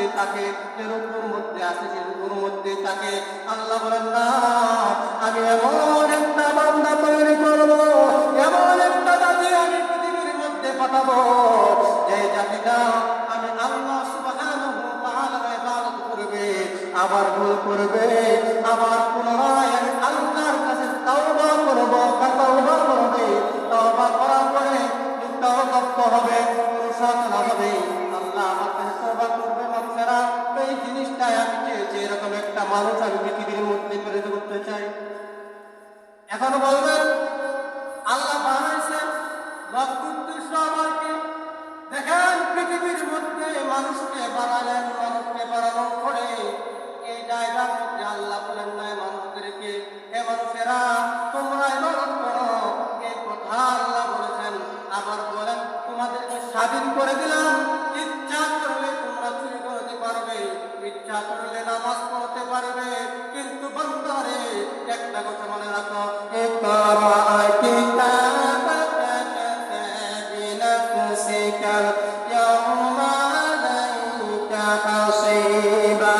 মধ্যে থাকে, যে রুকুর মধ্যে আছে সে রুকুর মধ্যে থাকে। আল্লাহ বলেন না, আমি এমন একটা বান্দা তৈরি করব, এমন একটা জাতি আমি পৃথিবীর মধ্যে পাঠাবো, যে জাতিটা আমি আল্লাহ সুবহানাহু ওয়া তাআলার ইবাদত করবে, আবার ভুল করবে, আবার পুনরায় আমি আল্লাহর কাছে তাওবা করব, তাওবা করবে, তাওবা করার পরে তওবাপ্ত হবে, অনুশোচনা হবে, আল্লাহ আমার কাছে তওবা করবে, মাগফিরাত। এই জিনিসটাই আমি চেয়েছি, এরকম একটা মানুষ আমি পৃথিবীর মধ্যে প্রেরিত করতে চাই। এখন বলবেন আল্লাহ বানাইছেন লক্ষ্য উদ্দেশ্য আমার কি? দেখেন পৃথিবীর মধ্যে মানুষকে বানালেন, মানুষকে বানানোর পরে এই জায়গার মধ্যে আল্লাহ বলেন নাই মানুষদেরকে, এ মানুষেরা তোমরা ইবাদত করো, এই কথা আল্লাহ বলেছেন। আবার বলেন তোমাদেরকে স্বাধীন করে দিলাম, ইচ্ছা করলে তোমরা চুরি করতে পারবে, ইচ্ছা করলে নামাজ পড়তে পারবে, কিন্তু বান্দারে একটা কথা মনে রাখো, ইকরা কিতাবাকা বিনাফসিকা ইয়াওমা আলাইকা হাসিবা।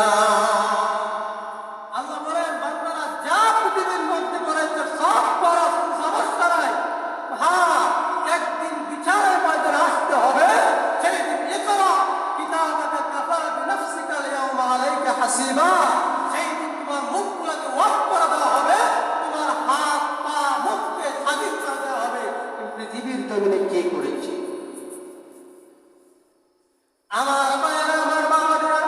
আল্লাহ বলেন বান্দারা যা পৃথিবীর মধ্যে করেছে সব করো, সমস্যা নাই। হ্যাঁ, একদিন বিচারের ময়দানে আসতে হবে, সেই দিন ইকরা কিতাবাকা কাফা বিনাফসিকা ইয়াওমা আলাইকা হাসিবা। সেই দিন তোমার মুখগুলোকে ওয়াক করে দেওয়া হবে, তোমার হাত পা মুখকে স্বাধীন করে দেওয়া হবে পৃথিবীর জমিনে কে করেছে। আমার মায়েরা, আমার বাবারা,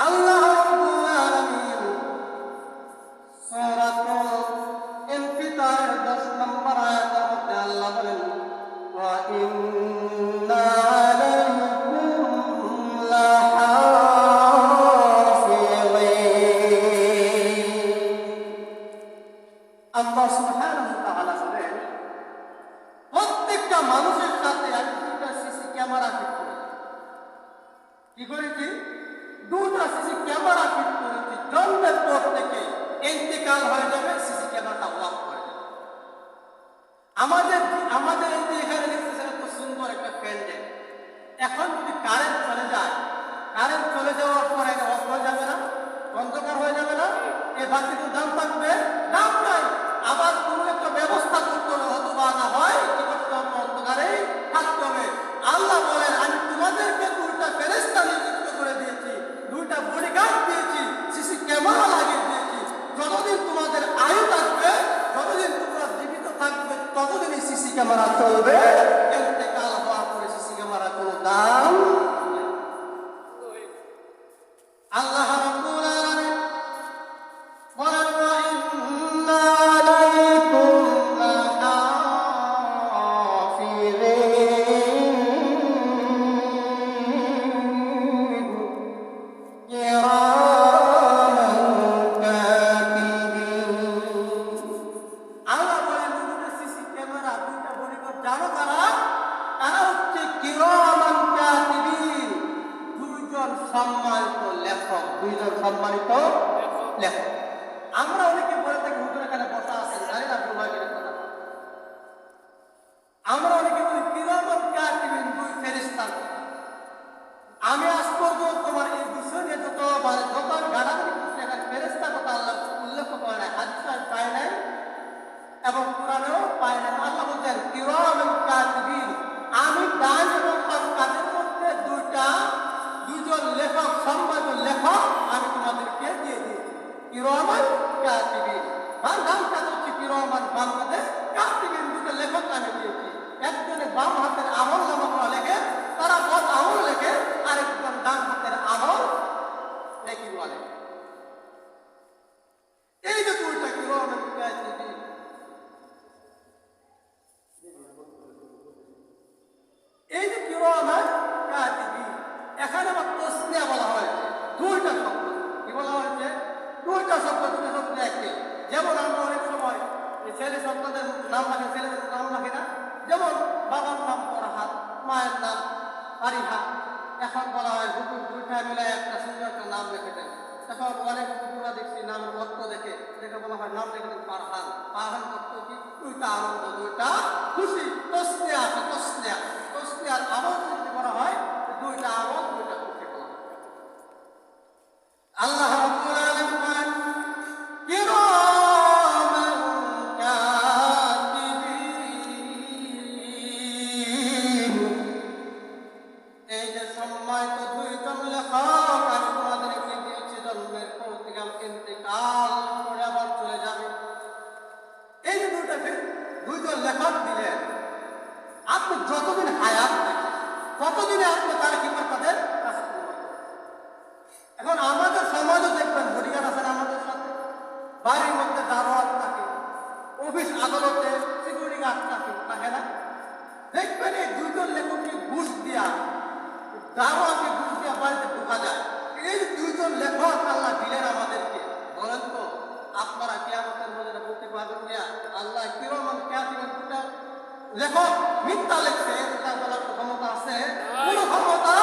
আল্লাহ রাব্বুল আলামিন সূরাতুল ইনফিতার 10 নম্বর আয়াতের মধ্যে আল্লাহ বলেন, ওয়া ইন্না আলাইকুম লাহাফিযিন। আল্লাহ সুবহানাহু ওয়া তাআলা বলেন প্রত্যেকটা মানুষের সাথে আমি দুটো সিসি ক্যামেরা ফিট করেছি। কি করেছি? দুটো সিসি ক্যামেরা ফিট করেছি। জন্মের পর থেকে ইন্তেকাল হয়ে যাবে, সিসি ক্যামেরাটা অফ করে যাবে। আমাদের আমাদের এই যে এখানে দেখতেছেন এত সুন্দর একটা প্যান্ডেল, এখন যদি কারেন্ট চলে যায়, কারেন্ট চলে যাওয়ার পরে অফ হয়ে যাবে না, অন্ধকার হয়ে যাবে না? এই বাতির দাম থাকবে? দাম নাই। আবার কোনো একটা ব্যবস্থা করতে হবে, অথবা না হয় কি করতে হবে, অন্ধকারেই থাকতে হবে। আল্লাহ বলেন আমি তোমাদেরকে দুইটা ফেরেশতা নিযুক্ত করে দিয়েছি, দুইটা বডিগার্ড দিয়েছি, সিসি ক্যামেরা লাগিয়ে দিয়েছি। যতদিন তোমাদের আয়ু থাকবে, যতদিন তোমরা জীবিত থাকবে, ততদিন এই সিসি ক্যামেরা চলবে। ইন্তেকাল হওয়ার পরে সিসি ক্যামেরা কোনো দাম নাই। আল্লাহ রাব্বুল আলামিন বলেন, ওয়া ইন্না আলাইকুম লাহাফিযিন কিরামান কাতিবিন। আল্লাহ বলেন দুটো সিসি ক্যামেরা, দুইটা বডিগার্ড জানো কারা? তারা হচ্ছে কিরামান কাতিবিন, দুইজন সম্মানিত লেখক, দুইজন সম্মানিত লেখক। আমরা অনেকে বলে থাকি হুজুর এখানে বসা আছেন, জানি না দুর্ভাগ্যের কথা। আমরা অনেকে বলি কিরামান কাতিবিন, দুই ফেরেশতা। আমি আজ পর্যন্ত তোমার এই বিষয় নিয়ে যত গাড়াগাড়ি করছি, এখানে ফেরেশতা কথা আল্লাহ উল্লেখ করে নাই, হাদিসে পায় নাই এবং কোরআনেও পায় নাই। আল্লাহ বলছেন কিরামান কাতিবিন, আমি ডান এবং বাম কাঁধের মধ্যে দুইজন লেখক, সম্মানিত লেখক আমি তোমাদেরকে দিয়ে দিয়েছি। কিরামান কাতিবিন, ডান কাঁধে হচ্ছে কিরামান, বাম কাঁধে কাতিবিন, দুটো লেখক আমি দিয়েছি। একজনে বাম হাতের আমল নামা লেখে, তারা বদ আমল লেখে, আরেকজন ডান হাতের আমল লেখি বলে। এই যে দুইটা কিরামান কাতিবিন, এই যে কিরামান কাতিবিন, এখানে আমার তসনিয়া বলা হয়েছে, দুইটা শব্দ। কি বলা হয়েছে? দুইটা শব্দ, দুটো শব্দ একই। যেমন আমরা অনেক সময় ছেলে শব্দদের নাম রাখি, ছেলেদের নাম রাখি না? যেমন বাবার নাম ফরহাদ, মায়ের নাম ফারিহা। এখন বলা হয় হুজুর দুইটা মিলে একটা সুন্দর একটা নাম লিখে দেন। এখন অনেক হুজুরা দেখছি নামের অর্থ দেখে বলা হয় নাম লিখে দেন ফারহান। ফারহান অর্থ কি? দুইটা আনন্দ, দুইটা খুশি। তসনিয়া আছে, তসনিয়ার আমল যদি করা হয়, দুইটা আমল, দুইটা খুশি করা হয়। লেখক দিলেন, আপনি যতদিন হায়াত ততদিনে আপনি তারা কি করে তাদের কাজ করবেন। এখন আমাদের সমাজও দেখবেন বডিগার্ড আছেন আমাদের সাথে, বাড়ির মধ্যে দারোয়ান থাকে, অফিস আদালতে সিকিউরিটি গার্ড থাকে না? দেখবেন এই দুইজন লেখককে ঘুষ দিয়া, দারোয়ানকে ঘুষ দিয়া বাড়িতে ঢোকা যায়। এই দুইজন লেখক আল্লাহ দিলেন আমাদেরকে, বলেন তো আপনারা কিয়ামতের মধ্যে বলতে পারবেন না আল্লাহ কিরমান কাতিবেন দুটা লেখক মিথ্যা লেখছে, এটা বলার ক্ষমতা আছে? কোনো ক্ষমতা